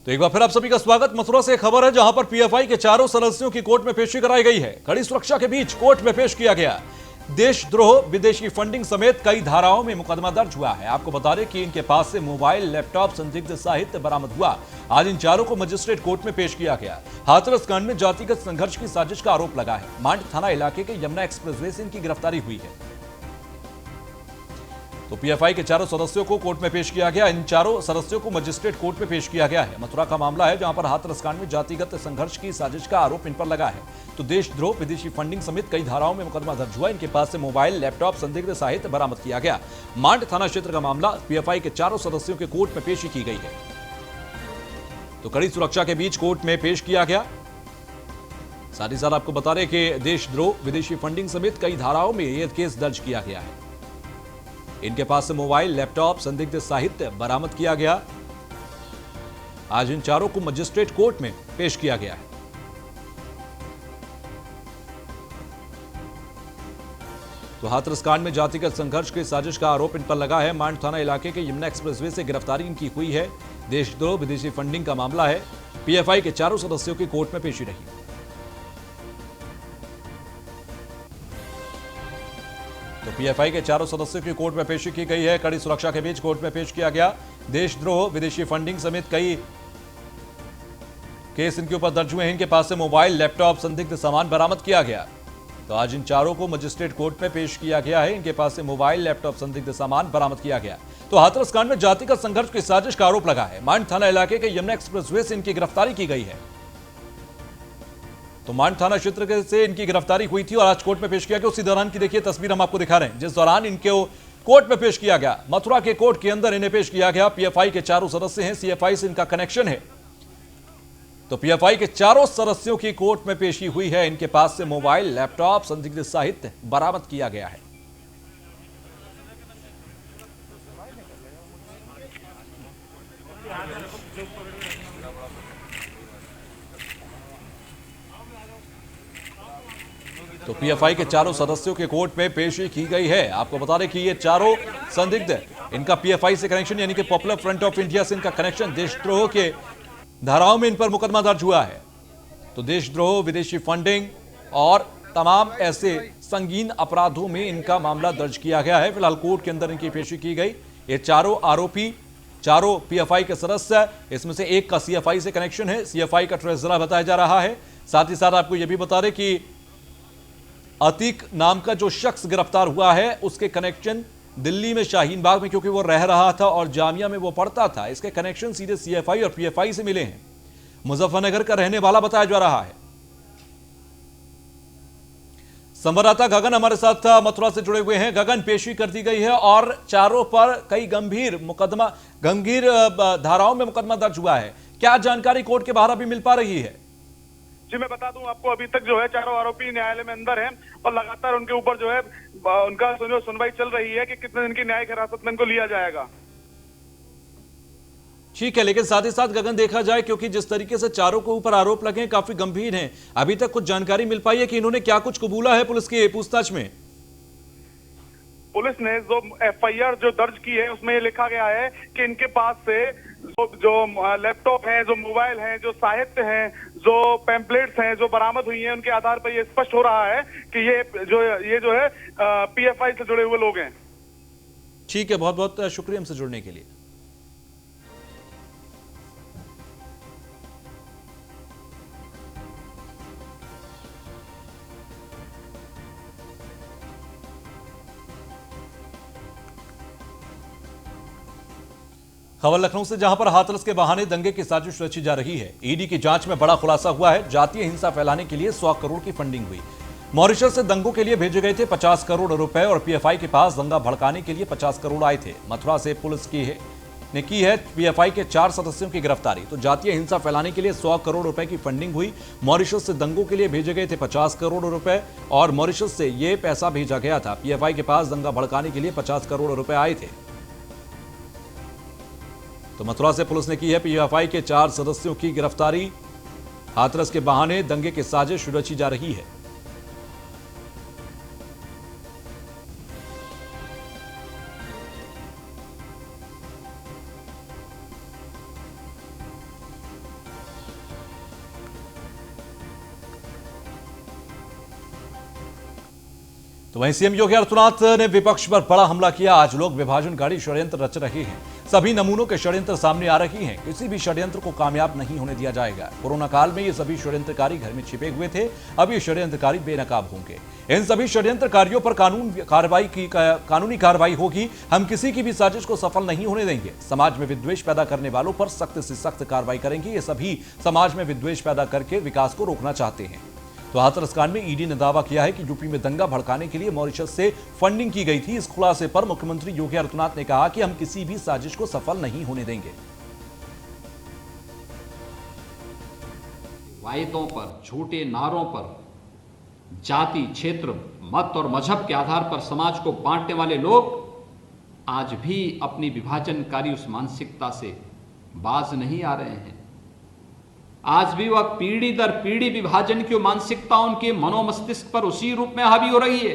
तो एक बार फिर आप सभी का स्वागत। मथुरा से खबर है जहां पर पीएफआई के चारों सदस्यों की कोर्ट में पेशी कराई गई है। कड़ी सुरक्षा के बीच कोर्ट में पेश किया गया देशद्रोह, विदेशी फंडिंग समेत कई धाराओं में मुकदमा दर्ज हुआ है। आपको बता दें कि इनके पास से मोबाइल, लैपटॉप, संदिग्ध साहित्य बरामद हुआ। आज इन चारों को मजिस्ट्रेट कोर्ट में पेश किया गया। हाथरस कांड में जातिगत संघर्ष की साजिश का आरोप लगा है। मांड थाना इलाके के यमुना एक्सप्रेसवे से इनकी गिरफ्तारी हुई है। तो पीएफआई के चारों सदस्यों को कोर्ट में पेश किया गया। इन चारों सदस्यों को मजिस्ट्रेट कोर्ट में पेश किया गया है। मथुरा का मामला है जहां पर हाथरस कांड में जातिगत संघर्ष की साजिश का आरोप इन पर लगा है। तो देशद्रोह, विदेशी फंडिंग समेत कई धाराओं में मुकदमा दर्ज हुआ। इनके पास से मोबाइल, लैपटॉप, संदिग्ध साहित्य बरामद किया गया। मांड थाना क्षेत्र का मामला पीएफआई के चारों सदस्यों के कोर्ट में पेशी की गई है। तो कड़ी सुरक्षा के बीच कोर्ट में पेश किया गया। साथ ही साथ आपको बता दें कि देशद्रोह, विदेशी फंडिंग समेत कई धाराओं में यह केस दर्ज किया गया है। इनके पास से मोबाइल, लैपटॉप, संदिग्ध साहित्य बरामद किया गया। आज इन चारों को मजिस्ट्रेट कोर्ट में पेश किया गया है। तो हाथरस कांड में जातिगत संघर्ष की साजिश का आरोप इन पर लगा है। मांड थाना इलाके के यमुना एक्सप्रेसवे से गिरफ्तारी इनकी हुई है। देशद्रोह, विदेशी फंडिंग का मामला है। पीएफआई के चारों सदस्यों की कोर्ट में पेशी रही। तो पीएफआई के चारों सदस्यों की कोर्ट में पेशी की गई है। कड़ी सुरक्षा के बीच कोर्ट में पेश किया गया। देशद्रोह, विदेशी फंडिंग समेत कई केस इनके ऊपर दर्ज हुए हैं। इनके पास से मोबाइल, लैपटॉप, संदिग्ध सामान बरामद किया गया। तो आज इन चारों को मजिस्ट्रेट कोर्ट में पेश किया गया है। इनके पास से मोबाइल, लैपटॉप, संदिग्ध सामान बरामद किया गया। तो हाथरस कांड में जातिगत संघर्ष की साजिश का आरोप लगा है। मांड थाना इलाके के यमुना एक्सप्रेसवे से इनकी गिरफ्तारी की गई है। तो मांड थाना क्षेत्र से इनकी गिरफ्तारी हुई थी और आज कोर्ट में पेश किया गया। उसी दौरान की देखिए तस्वीर हम आपको दिखा रहे हैं जिस दौरान इनको कोर्ट में पेश किया गया। मथुरा के कोर्ट के अंदर इन्हें पेश किया गया। पीएफआई के चारों सदस्य हैं, सीएफआई से इनका कनेक्शन है। तो पीएफआई के चारों सदस्यों की कोर्ट में पेशी हुई है। इनके पास से मोबाइल, लैपटॉप, संदिग्ध साहित्य बरामद किया गया है। तो पीएफआई के चारों सदस्यों के कोर्ट में पेशी की गई है। आपको बता दें कि ये चारों संदिग्ध, इनका पीएफआई से कनेक्शन यानी कि पॉपुलर फ्रंट ऑफ इंडिया से इनका कनेक्शन, देशद्रोह के धाराओं में इन पर मुकदमा दर्ज हुआ है। तो देशद्रोह, विदेशी फंडिंग और तमाम ऐसे संगीन अपराधों में इनका मामला दर्ज किया गया है। फिलहाल कोर्ट के अंदर इनकी पेशी की गई। ये चारों आरोपी, चारों पीएफआई के सदस्य, इसमें से एक का सीएफआई से कनेक्शन है। सीएफआई का ट्रेजरर बताया जा रहा है। साथ ही साथ आपको यह भी बता दें कि अतीक नाम का जो शख्स गिरफ्तार हुआ है उसके कनेक्शन दिल्ली में शाहीन बाग में, क्योंकि वो रह रहा था और जामिया में वो पढ़ता था, इसके कनेक्शन सीधे सीएफआई और पीएफआई से मिले हैं। मुजफ्फरनगर का रहने वाला बताया जा रहा है। संवाददाता गगन हमारे साथ मथुरा से जुड़े हुए हैं। गगन, पेशी कर दी गई है और चारों पर कई गंभीर धाराओं में मुकदमा दर्ज हुआ है। क्या जानकारी कोर्ट के बाहर अभी मिल पा रही है? जी, मैं बता दूं आपको, अभी तक जो है चारों आरोपी न्यायालय में अंदर हैं और लगातार उनके ऊपर जो है उनका सुनवाई चल रही है कि कितने दिन की न्यायिक हिरासत में इनको लिया जाएगा। ठीक है, लेकिन साथ ही साथ गगन देखा जाए, क्योंकि जिस तरीके से चारों के ऊपर आरोप लगे हैं काफी गंभीर हैं, अभी तक कुछ जानकारी मिल पाई है कि इन्होंने क्या कुछ कबूला है पुलिस की पूछताछ में? पुलिस ने जो एफआईआर जो दर्ज की है उसमें ये लिखा गया है कि इनके पास से जो लैपटॉप है, जो मोबाइल है, जो साहित्य है, जो पैम्पलेट्स हैं जो बरामद हुई हैं, उनके आधार पर यह स्पष्ट हो रहा है कि ये जो है पीएफआई से जुड़े हुए लोग हैं। ठीक है, बहुत बहुत शुक्रिया हमसे जुड़ने के लिए। खबर लखनऊ से, जहां पर हाथरस के बहाने दंगे की साजिश रची जा रही है। ईडी की जांच में बड़ा खुलासा हुआ है। जातीय हिंसा फैलाने के लिए 100 करोड़ की फंडिंग हुई। मॉरिशस से दंगों के लिए भेजे गए थे 50 करोड़ रुपए और पीएफआई के पास दंगा भड़काने के लिए 50 करोड़ आए थे। मथुरा से पुलिस ने की है पीएफआई के 4 सदस्यों की गिरफ्तारी। तो जातीय हिंसा फैलाने के लिए 100 करोड़ रुपए की फंडिंग हुई। मॉरिशस से दंगों के लिए भेजे गए थे 50 करोड़ रुपए और मॉरिशस से यह पैसा भेजा गया था। पीएफआई के पास दंगा भड़काने के लिए 50 करोड़ रुपए आए थे। तो मथुरा से पुलिस ने की है पीएफआई के 4 सदस्यों की गिरफ्तारी। हाथरस के बहाने दंगे की साजिश रची जा रही है। तो वहीं सीएम योगी आदित्यनाथ ने विपक्ष पर बड़ा हमला किया। आज लोग विभाजनकारी षड्यंत्र रच रहे हैं, सभी नमूनों के षड्यंत्र सामने आ रही हैं, किसी भी षड्यंत्र को कामयाब नहीं होने दिया जाएगा। कोरोना काल में ये सभी षड्यंत्रकारी घर में छिपे हुए थे, अब ये षड्यंत्रकारी बेनकाब होंगे। इन सभी षड्यंत्रकारियों पर कानूनी कार्रवाई होगी। हम किसी की भी साजिश को सफल नहीं होने देंगे। समाज में विद्वेष पैदा करने वालों पर सख्त से सख्त कार्रवाई करेंगे। ये सभी समाज में विद्वेष पैदा करके विकास को रोकना चाहते हैं। तो हाथरस कांड में ईडी ने दावा किया है कि यूपी में दंगा भड़काने के लिए मॉरिशस से फंडिंग की गई थी। इस खुलासे पर मुख्यमंत्री योगी आदित्यनाथ ने कहा कि हम किसी भी साजिश को सफल नहीं होने देंगे। वायदों पर, झूठे नारों पर, जाति, क्षेत्र, मत और मजहब के आधार पर समाज को बांटने वाले लोग आज भी अपनी विभाजनकारी उस मानसिकता से बाज नहीं आ रहे हैं। आज भी वह पीढ़ी दर पीढ़ी विभाजन की मानसिकता उनके मनोमस्तिष्क पर उसी रूप में हावी हो रही है।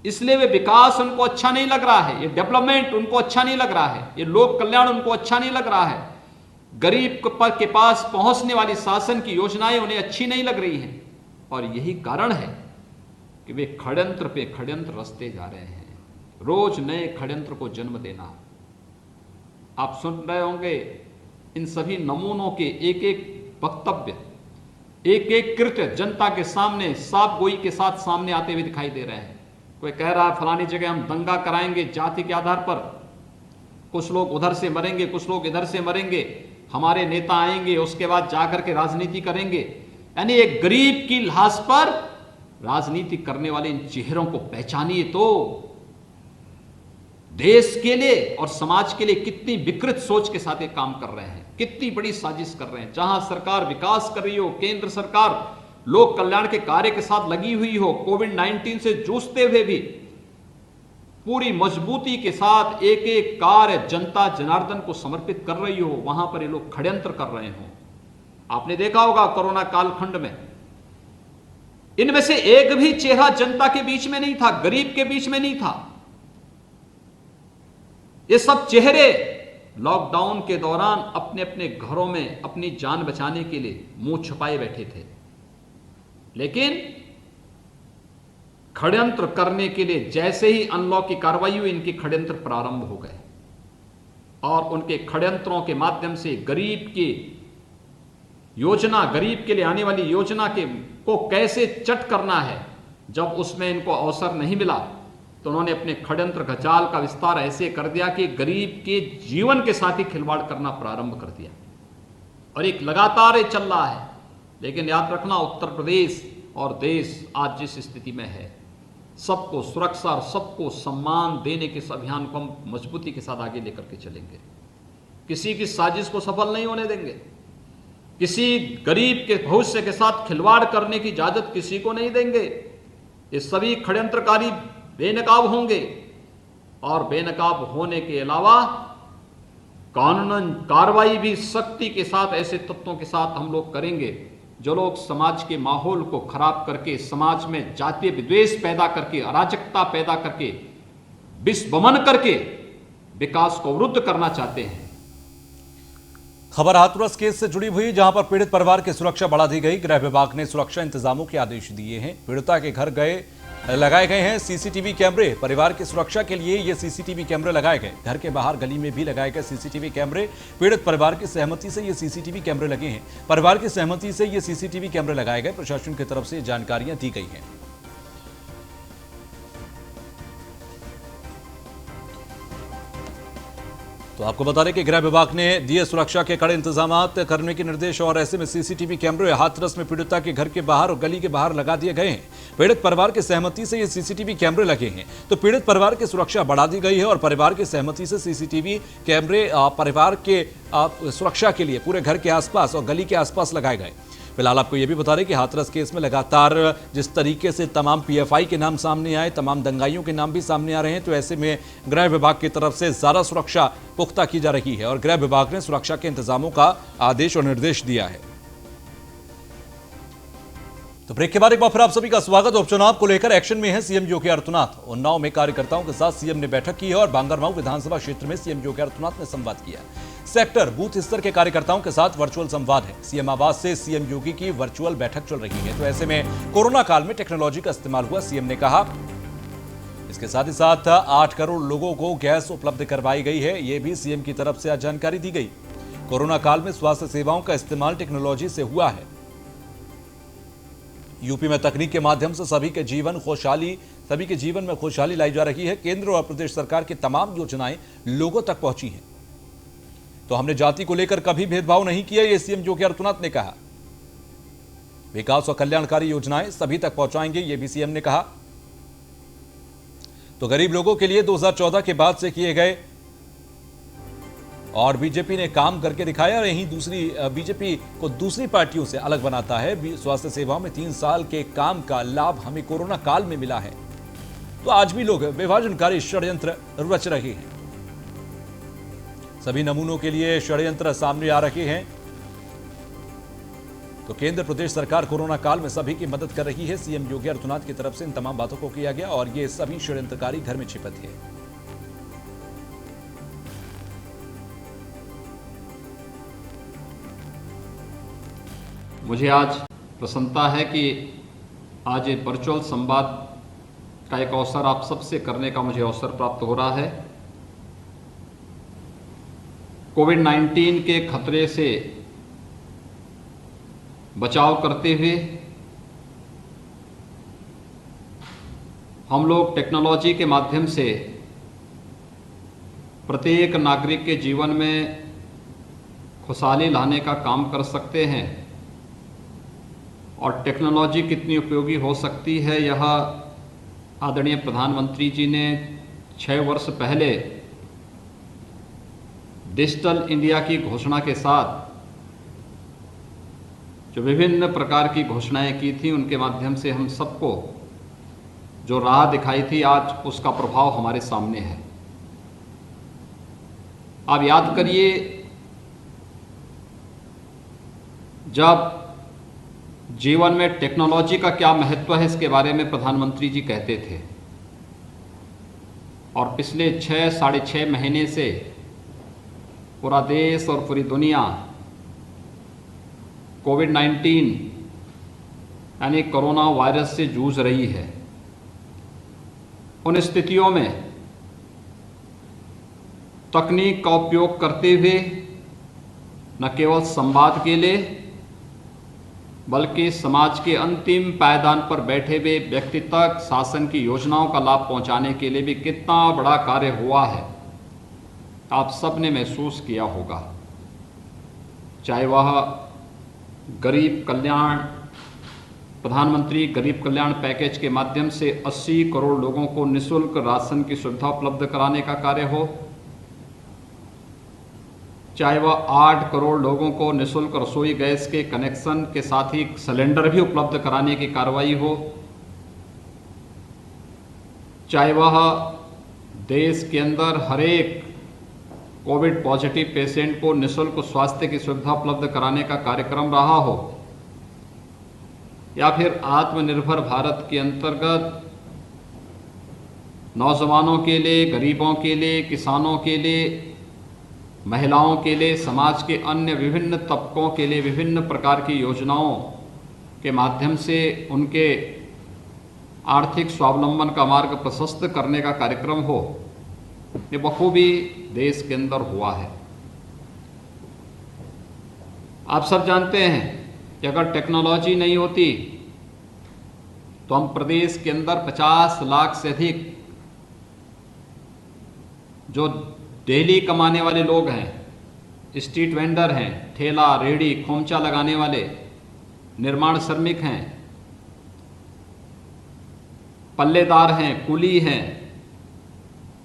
इसलिए वे विकास उनको अच्छा नहीं लग रहा है, ये डेवलपमेंट उनको अच्छा नहीं लग रहा है, ये लोक कल्याण उनको अच्छा नहीं लग रहा है। गरीब के पास पहुंचने वाली शासन की योजनाएं उन्हें अच्छी नहीं लग रही हैं। और यही कारण है कि वे षड्यंत्र पे षड्यंत्र रचते जा रहे हैं, रोज नए षड्यंत्र को जन्म देना। आप सुन रहे होंगे इन सभी नमूनों के एक एक वक्तव्य, एक एक कृत्य जनता के सामने साफ गोई के साथ सामने आते हुए दिखाई दे रहे हैं। कोई कह रहा है फलानी जगह हम दंगा कराएंगे जाति के आधार पर, कुछ लोग उधर से मरेंगे, कुछ लोग इधर से मरेंगे, हमारे नेता आएंगे उसके बाद जाकर के राजनीति करेंगे। यानी एक गरीब की लाश पर राजनीति करने वाले इन चेहरों को पहचानिए तो देश के लिए और समाज के लिए कितनी विकृत सोच के साथ ये काम कर रहे हैं, कितनी बड़ी साजिश कर रहे हैं। जहां सरकार विकास कर रही हो, केंद्र सरकार लोक कल्याण के कार्य के साथ लगी हुई हो, कोविड-19 से जूझते हुए भी पूरी मजबूती के साथ एक एक कार्य जनता जनार्दन को समर्पित कर रही हो, वहां पर ये लोग षड्यंत्र कर रहे हो। आपने देखा होगा कोरोना कालखंड में इनमें से एक भी चेहरा जनता के बीच में नहीं था, गरीब के बीच में नहीं था। ये सब चेहरे लॉकडाउन के दौरान अपने अपने घरों में अपनी जान बचाने के लिए मुंह छुपाए बैठे थे, लेकिन षड्यंत्र करने के लिए जैसे ही अनलॉक की कार्रवाई हुई, इनके षड्यंत्र प्रारंभ हो गए और उनके षड्यंत्रों के माध्यम से गरीब की योजना, गरीब के लिए आने वाली योजना को कैसे चट करना है, जब उसमें इनको अवसर नहीं मिला तो उन्होंने अपने षड्यंत्र का जाल का विस्तार ऐसे कर दिया कि गरीब के जीवन के साथ ही खिलवाड़ करना प्रारंभ कर दिया। और एक लगातार ये चल रहा है। लेकिन याद रखना, उत्तर प्रदेश और देश आज जिस स्थिति में है, सबको सुरक्षा और सबको सम्मान देने के इस अभियान को हम मजबूती के साथ आगे लेकर के चलेंगे। किसी की साजिश को सफल नहीं होने देंगे, किसी गरीब के भविष्य के साथ खिलवाड़ करने की इजाजत किसी को नहीं देंगे। ये सभी षड्यंत्रकारी बेनकाब होंगे और बेनकाब होने के अलावा कानूनन कार्रवाई भी सख्ती के साथ ऐसे तत्वों के साथ हम लोग करेंगे जो लोग समाज के माहौल को खराब करके, समाज में जातीय विद्वेष पैदा करके, अराजकता पैदा करके, विस्वमन करके विकास को अवरुद्ध करना चाहते हैं। खबर हाथरस केस से जुड़ी हुई, जहां पर पीड़ित परिवार की सुरक्षा बढ़ा दी गई। गृह विभाग ने सुरक्षा इंतजामों के आदेश दिए हैं। पीड़िता के घर लगाए गए हैं सीसीटीवी कैमरे। परिवार की सुरक्षा के लिए ये सीसीटीवी कैमरे लगाए गए। घर के बाहर गली में भी लगाए गए सीसीटीवी कैमरे। पीड़ित परिवार की सहमति से ये सीसीटीवी कैमरे लगे हैं। परिवार की सहमति से ये सीसीटीवी कैमरे लगाए गए। प्रशासन की तरफ से जानकारियां दी गई हैं। तो आपको बता दें कि गृह विभाग ने दिए सुरक्षा के कड़े इंतजाम करने के निर्देश और ऐसे में सीसीटीवी कैमरे हाथरस में पीड़िता के घर के बाहर और गली के बाहर लगा दिए गए हैं। पीड़ित परिवार की सहमति से ये सीसीटीवी कैमरे लगे हैं। तो पीड़ित परिवार की सुरक्षा बढ़ा दी गई है और परिवार की सहमति से सीसीटीवी कैमरे परिवार के सुरक्षा के लिए पूरे घर के आसपास और गली के आसपास लगाए गए। फिलहाल आपको यह भी बता दें कि हाथरस केस में लगातार जिस तरीके से तमाम पीएफआई के नाम सामने आए, तमाम दंगाइयों के नाम भी सामने आ रहे हैं, तो ऐसे में गृह विभाग की तरफ से ज्यादा सुरक्षा पुख्ता की जा रही है और गृह विभाग ने सुरक्षा के इंतजामों का आदेश और निर्देश दिया है। तो ब्रेक के बाद एक बार फिर आप सभी का स्वागत। उपचुनाव को लेकर एक्शन में है सीएम योगी आदित्यनाथ। उन्नाव में कार्यकर्ताओं के साथ सीएम ने बैठक की है और बांगरमाऊ विधानसभा क्षेत्र में सीएम योगी आदित्यनाथ ने संवाद किया। सेक्टर बूथ स्तर के कार्यकर्ताओं के साथ वर्चुअल संवाद है। सीएम आवास से सीएम योगी की वर्चुअल बैठक चल रही है। तो ऐसे में कोरोना काल में टेक्नोलॉजी का इस्तेमाल हुआ, सीएम ने कहा। इसके साथ ही साथ 8 करोड़ लोगों को गैस उपलब्ध करवाई गई है, यह भी सीएम की तरफ से आज जानकारी दी गई। कोरोना काल में स्वास्थ्य सेवाओं का इस्तेमाल टेक्नोलॉजी से हुआ है। यूपी में तकनीक के माध्यम से सभी के जीवन में खुशहाली लाई जा रही है। केंद्र और प्रदेश सरकार की तमाम योजनाएं लोगों तक पहुंची हैं। तो हमने जाति को लेकर कभी भेदभाव नहीं किया, ये सीएम योगी आदित्यनाथ ने कहा। विकास और कल्याणकारी योजनाएं सभी तक पहुंचाएंगे, ये भी सीएम ने कहा। तो गरीब लोगों के लिए 2014 के बाद से किए गए और बीजेपी ने काम करके दिखाया। यहीं बीजेपी को दूसरी पार्टियों से अलग बनाता है। स्वास्थ्य सेवाओं में 3 साल के काम का लाभ हमें कोरोना काल में मिला है। तो आज भी लोग विभाजनकारी षड्यंत्र रच रहे हैं। सभी नमूनों के लिए षड्यंत्र सामने आ रहे हैं। तो केंद्र प्रदेश सरकार कोरोना काल में सभी की मदद कर रही है। सीएम योगी आदित्यनाथ की तरफ से इन तमाम बातों को किया गया और ये सभी षड्यंत्रकारी घर में छिपे थे। मुझे आज प्रसन्नता है कि आज ये वर्चुअल संवाद का एक अवसर आप सबसे करने का मुझे अवसर प्राप्त हो रहा है। कोविड-19 के खतरे से बचाव करते हुए हम लोग टेक्नोलॉजी के माध्यम से प्रत्येक नागरिक के जीवन में खुशहाली लाने का काम कर सकते हैं। और टेक्नोलॉजी कितनी उपयोगी हो सकती है, यह आदरणीय प्रधानमंत्री जी ने 6 वर्ष पहले डिजिटल इंडिया की घोषणा के साथ जो विभिन्न प्रकार की घोषणाएं की थी, उनके माध्यम से हम सबको जो राह दिखाई थी, आज उसका प्रभाव हमारे सामने है। आप याद करिए, जब जीवन में टेक्नोलॉजी का क्या महत्व है, इसके बारे में प्रधानमंत्री जी कहते थे। और पिछले 6 साढ़े 6 महीने से पूरा देश और पूरी दुनिया कोविड-19 यानी कोरोना वायरस से जूझ रही है। उन स्थितियों में तकनीक का उपयोग करते हुए न केवल संवाद के लिए बल्कि समाज के अंतिम पायदान पर बैठे हुए व्यक्ति तक शासन की योजनाओं का लाभ पहुंचाने के लिए भी कितना बड़ा कार्य हुआ है, आप सब ने महसूस किया होगा। चाहे वह गरीब कल्याण प्रधानमंत्री गरीब कल्याण पैकेज के माध्यम से 80 करोड़ लोगों को निःशुल्क राशन की सुविधा उपलब्ध कराने का कार्य हो, चाहे वह 8 करोड़ लोगों को निःशुल्क रसोई गैस के कनेक्शन के साथ ही सिलेंडर भी उपलब्ध कराने की कार्रवाई हो, चाहे वह देश के अंदर हर एक कोविड पॉजिटिव पेशेंट को निःशुल्क स्वास्थ्य की सुविधा उपलब्ध कराने का कार्यक्रम रहा हो, या फिर आत्मनिर्भर भारत के अंतर्गत नौजवानों के लिए, गरीबों के लिए, किसानों के लिए, महिलाओं के लिए, समाज के अन्य विभिन्न तबकों के लिए विभिन्न प्रकार की योजनाओं के माध्यम से उनके आर्थिक स्वावलंबन का मार्ग प्रशस्त करने का कार्यक्रम हो, ये बखूबी देश के अंदर हुआ है। आप सब जानते हैं कि अगर टेक्नोलॉजी नहीं होती तो हम प्रदेश के अंदर 50 लाख से अधिक जो डेली कमाने वाले लोग हैं, स्ट्रीट वेंडर हैं, ठेला रेहड़ी खोमचा लगाने वाले, निर्माण श्रमिक हैं, पल्लेदार हैं, कुली हैं,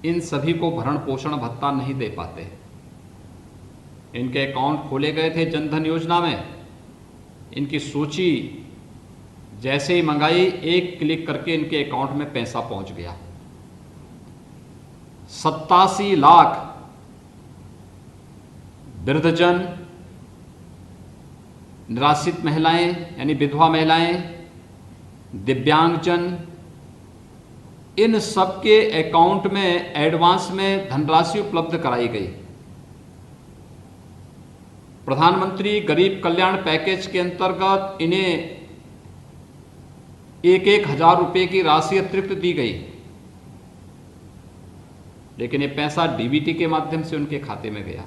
इन सभी को भरण पोषण भत्ता नहीं दे पाते। इनके अकाउंट खोले गए थे जनधन योजना में, इनकी सूची जैसे ही मंगाई, एक क्लिक करके इनके अकाउंट में पैसा पहुंच गया। 87 लाख वृद्धजन, निराश्रित महिलाएं यानी विधवा महिलाएं, दिव्यांगजन, इन सबके अकाउंट में एडवांस में धनराशि उपलब्ध कराई गई। प्रधानमंत्री गरीब कल्याण पैकेज के अंतर्गत इन्हें 1,000 रुपये की राशि अतिरिक्त दी गई, लेकिन ये पैसा डीबीटी के माध्यम से उनके खाते में गया।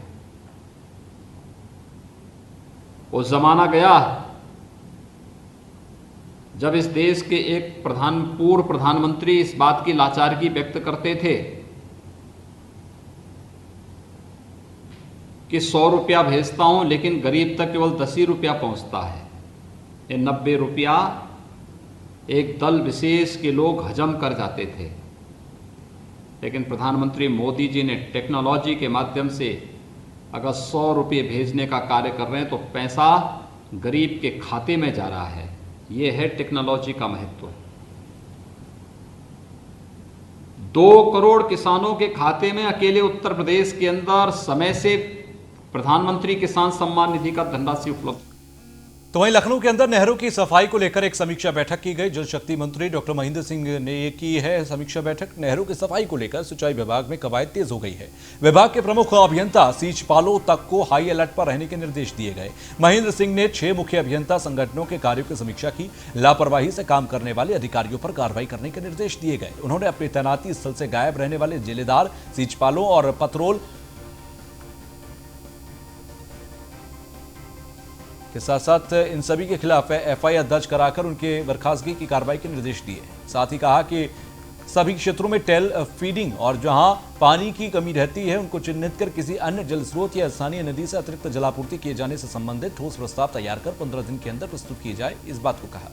वो जमाना गया जब इस देश के एक पूर्व प्रधानमंत्री इस बात की लाचारगी व्यक्त करते थे कि 100 रुपया भेजता हूं लेकिन गरीब तक केवल 10 ही रुपया पहुंचता है। ये 90 रुपया एक दल विशेष के लोग हजम कर जाते थे, लेकिन प्रधानमंत्री मोदी जी ने टेक्नोलॉजी के माध्यम से अगर 100 रुपये भेजने का कार्य कर रहे हैं तो पैसा गरीब के खाते में जा रहा है। ये है टेक्नोलॉजी का महत्व। 2 करोड़ किसानों के खाते में अकेले उत्तर प्रदेश के अंदर समय से प्रधानमंत्री किसान सम्मान निधि का धनराशि उपलब्ध। तो वहीं लखनऊ के अंदर नहरों की सफाई को लेकर एक समीक्षा बैठक की गई। जल शक्ति मंत्री डॉक्टर महेंद्र सिंह ने ये की है समीक्षा बैठक। नहरों की सफाई को लेकर सिंचाई विभाग में कवायद तेज हो गई है। विभाग के प्रमुख अभियंता सीचपालों तक को हाई अलर्ट पर रहने के निर्देश दिए गए। महेंद्र सिंह ने 6 मुख्य अभियंता संगठनों के कार्यों की समीक्षा की। लापरवाही से काम करने वाले अधिकारियों पर कार्रवाई करने के निर्देश दिए गए। उन्होंने अपनी तैनाती स्थल से गायब रहने वाले जिलेदार, सीचपालों और पतरोल के साथ साथ इन सभी के खिलाफ एफआईआर दर्ज कराकर उनके बर्खास्तगी की कार्रवाई के निर्देश दिए। साथ ही कहा कि सभी क्षेत्रों में टेल फीडिंग और जहां पानी की कमी रहती है उनको चिन्हित कर किसी अन्य जल स्रोत या स्थानीय नदी से अतिरिक्त जलापूर्ति किए जाने से संबंधित ठोस प्रस्ताव तैयार कर 15 दिन के अंदर प्रस्तुत किए जाए, इस बात को कहा।